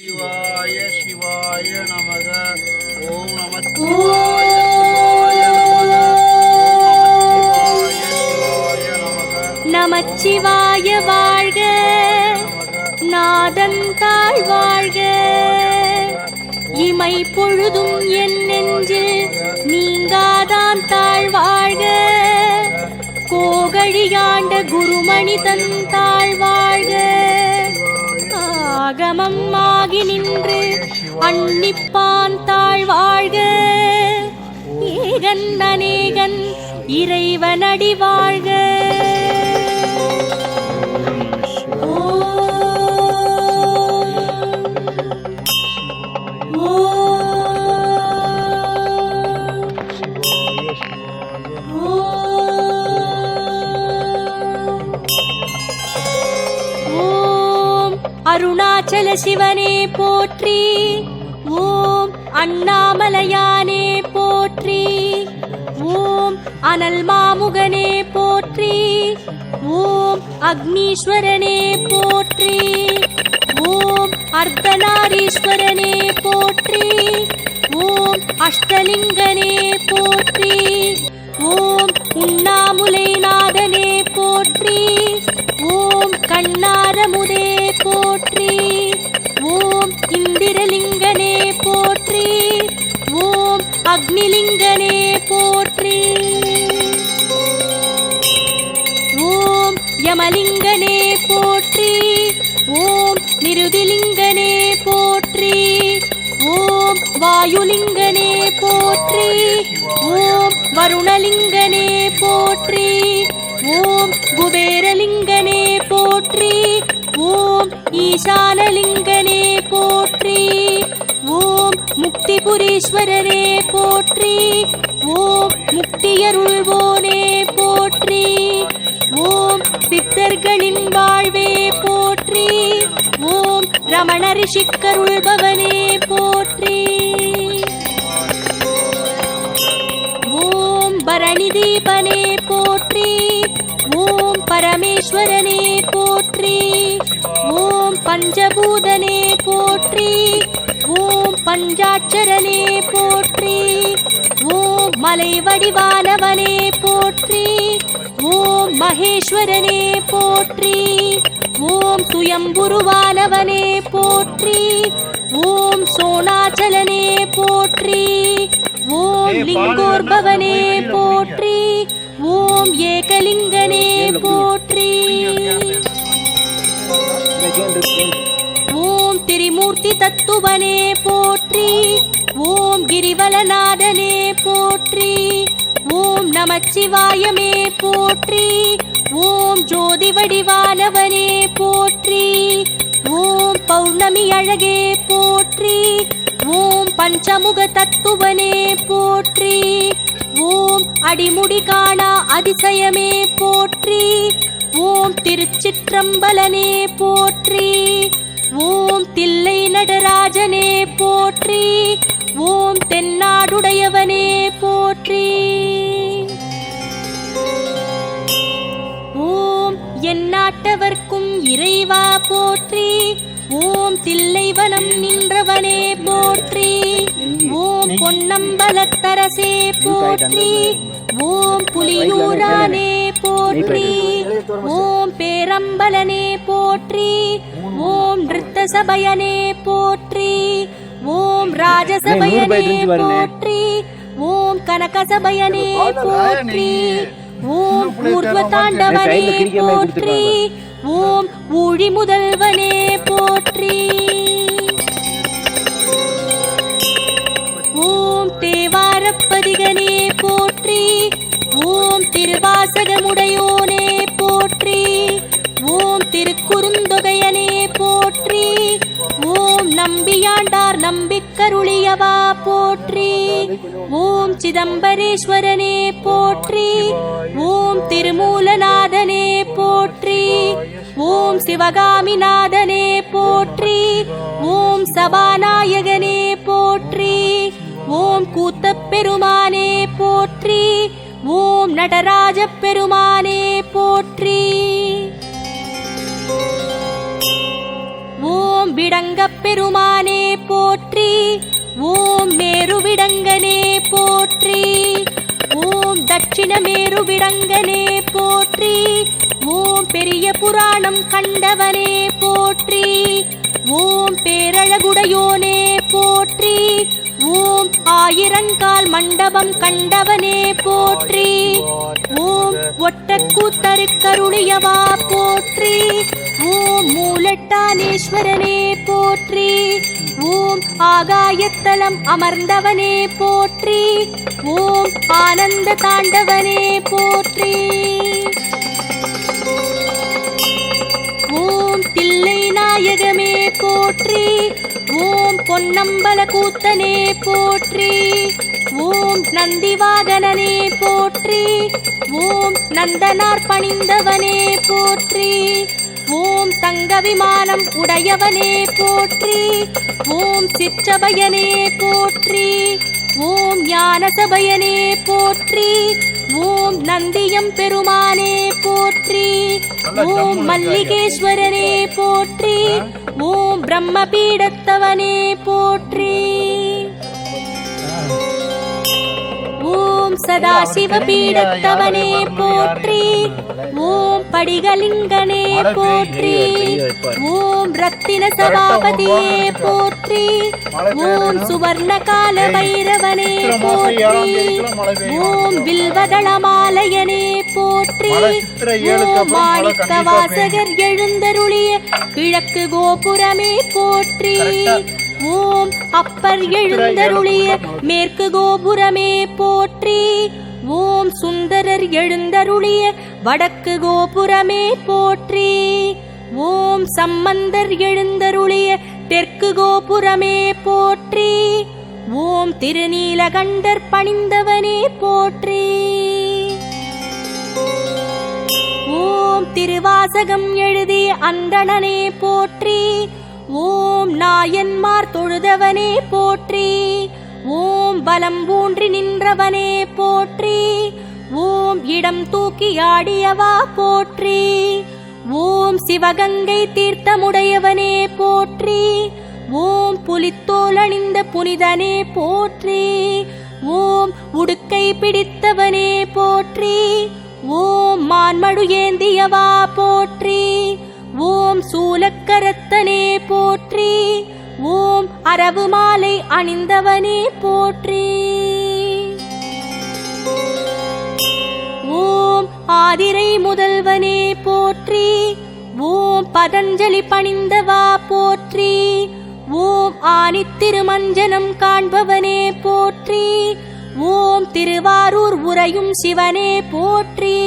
சிவாய சிவாய நமக. ஓம் நம நமச்சிவாய வாழ்க, நாதன் தாழ் வாழ்க. இமை பொழுதும் என் நெஞ்சில் நீங்காதான் தாழ் வாழ்க. கோகழியாண்ட குருமணி தன் தாழ் வாழ்க. ஆகமம் ஆகி நின்று அன்னிப்பான் தாழ் வாழ்க. ஏகன் அநேகன் இறைவனடி வாழ்க. அருணாச்சல சிவனே போற்றி. ஓம் அண்ணாமலையானே போற்றி. ஓம் அனல் மாமுகனே போற்றி. ஓம் அக்னீஸ்வரனே போற்றி. ஓம் அர்த்தநாரீஸ்வரனே போற்றி. ஓம் அஷ்டலிங்கனே போற்றி. ஓம் உண்ணாமுலைநாதனே போற்றி. ஓம் கண்ணாரமுதே போற்றி. ஓம் இந்திரலிங்கனே போற்றி. ஓம் அக்னிலிங்கனே போற்றி. ஓம் யமலிங்கனே போற்றி. ஓம் நிருதிலிங்கனே போற்றி. ஓம் வாயுலிங்கனே போற்றி. ஓம் வருணலிங்கனே போற்றி. ஓம் குபேரலிங்கனே போற்றி. ஓம் ஈசானலிங்கனே போற்றி. ஓம் முக்திபுரீஸ்வரரே போற்றி. ஓம் முக்தியருள்வோனே போற்றி. ஓம் சித்தர்களின் வாழ்வே போற்றி. ஓம் ரமண ரிஷிக்கருள்பவனே போற்றி. ஓம் பரணி தீபனே போற்றி. ஓம் பரமேஸ்வரனே போற்றி. ஓம் பஞ்சபூதனே போற்றி. ஓம் பஞ்சாட்சரனே போற்றி. ஓம் மலை வடிவானவனே போற்றி. ஓம் மகேஸ்வரனே போற்றி. ஓம் சுயம்புருவானவனே போற்றி. ஓம் சோணாச்சலனே போற்றி. ஓம் லிங்கோர்பவனே போற்றி. ஓம் ஏகலிங்கனே போற்றி. ஓம் திரிமூர்த்தி தத்துவனே போற்றி. ஓம் கிரிவலநாதனே போற்றி. ஓம் நமச்சிவாயமே போற்றி. ஓம் ஜோதி வடிவானவனே போற்றி. ஓம் பௌர்ணமி அழகே போற்றி. ஓம் பஞ்சமுக தத்துவனே போற்றி. ஓம் அடிமுடி காணா அதிசயமே போற்றி. ஓம் திருச்சிற்றம்பலனே போற்றி. ஓம் தில்லை நடராஜனே போற்றி. ஓம் தென்னாடுடையவனே போற்றி. ஓம் எந்நாட்டவர்க்கும் இறைவா போற்றி. ஓம் தில்லைவனம் நின்றவனே போற்றி. ஓம் பொன்னம்பலத்தரசே போற்றி. ஓம் புலியூரானே போற்றி. ஓம் பேரம்பலனே போற்றி. ஓம் நிருத்த சபையனே போற்றி. ஓம் ராஜசபையனே போற்றி. ஓம் கனகசபையனே போற்றி. ஓம் பூர்வ தாண்டவனே போற்றி. ஓம் ஊழி முதல்வனே போற்றி. ஓம் தேவாரப்பதிகனே போற்றி. ஓம் திருவாசகமுடையோனே போற்றி. ஓம் திருக்குறுந்தொகையனே போற்றி. ஓம் நம்பியாண்டார் நம்பிக்கருளியவா போற்றி. ஓம் சிதம்பரேஸ்வரனே போற்றி. ஓம் திருமூலநாதனே போற்றி. ஓம் சிவகாமிநாதனே போற்றி. ஓம் சபாநாயகனே போற்றி. ஓம் கூத்தப்பெருமானே போற்றி. ஓம் நடராஜ பெருமானே போற்றி. ஓம் விடங்கப் பெருமானே தட்சிணமேரு விடங்கனே போற்றி. ஓம் பெரிய புராணம் கண்டவனே போற்றி. ஓம் பேரழகுடையோனே போற்றி. ஓம் ஆயிரங்கால் மண்டபம் கண்டவனே போற்றி. ஓம் ஒட்டக்கூத்தருக்கருளியவா போற்றி. ஓம் மூலட்டானேஸ்வரனே போற்றி. ஓம் ஆகாயத்தலம் அமர்ந்தவனே போற்றி. ஓம் ஆனந்த தாண்டவனே போற்றி. ஓம் தில்லை நாயகமே போற்றி. ஓம் பொன்னம்பல கூத்தனே போற்றி. ஓம் நந்திவாகனனே போற்றி. ஓம் நந்தனார் பணிந்தவனே போற்றி. ஓம் தங்க விமானம் உடையவனே போற்றி. ஓம் சிற்றபயனே போற்றி. ஓம் ஞானசபயனே போற்றி. ஓம் நந்தியம் பெருமானே போற்றி. ஓம் மல்லிகேஸ்வரனே போற்றி. ஓம் பிரம்மபீடத்தவனே போற்றி. ஓம் சதாசிவ பீடத்தவனே போற்றி. ஓம் படிகலிங்கனே போற்றி. ஓம் ரத்தின சபாபதியே போற்றி. ஓம் சுவர்ணகால பைரவனே போற்றி. ஓம் வில்வதளமாலயனே போற்றி. ஓம் மாணிக்க வாசகர் எழுந்தருளிய கிழக்கு கோபுரமே போற்றி. ஓம் அப்பர் எழுந்தருளிய மேற்கு கோபுரமே போற்றி. ஓம் சுந்தரர் எழுந்தருளிய வடக்கு கோபுரமே போற்றி. ஓம் சம்பந்தர் எழுந்தருளிய தெற்கு கோபுரமே போற்றி. ஓம் திருநீலகண்டர் பணிந்தவனே போற்றி. ஓம் திருவாசகம் எழுதிய அந்தணனே போற்றி. ஓம் நாயன்மார் தொழுதவனே போற்றி. ஓம் பலம் ஊன்றி நின்றவனே போற்றி. ஓம் இடம் தூக்கி ஆடியவா போற்றி. ஓம் சிவகங்கை தீர்த்தமுடையவனே போற்றி. ஓம் புலித்தோலணிந்த புனிதனே போற்றி. ஓம் உடுக்கை பிடித்தவனே போற்றி. ஓம் மான்மடு ஏந்தியவா போற்றி. ஓம் சூலக்கரத்தனே போற்றி. ஓம் அரவு மாலை அணிந்தவனே போற்றி. ஓம் ஆதிரை முதல்வனே போற்றி. ஓம் பதஞ்சலி பணிந்தவா போற்றி. ஓம் ஆனித்திருமஞ்சனம் காண்பவனே போற்றி. ஓம் திருவாரூர் உறையும் சிவனே போற்றி.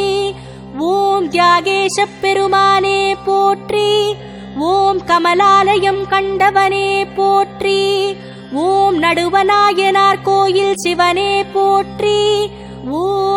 ஓம் தியாகேஷ பெருமானே போற்றி. ஓம் கமலாலயம் கண்டவனே போற்றி. ஓம் நடுவநாயனார் கோயில் சிவனே போற்றி. ஓம்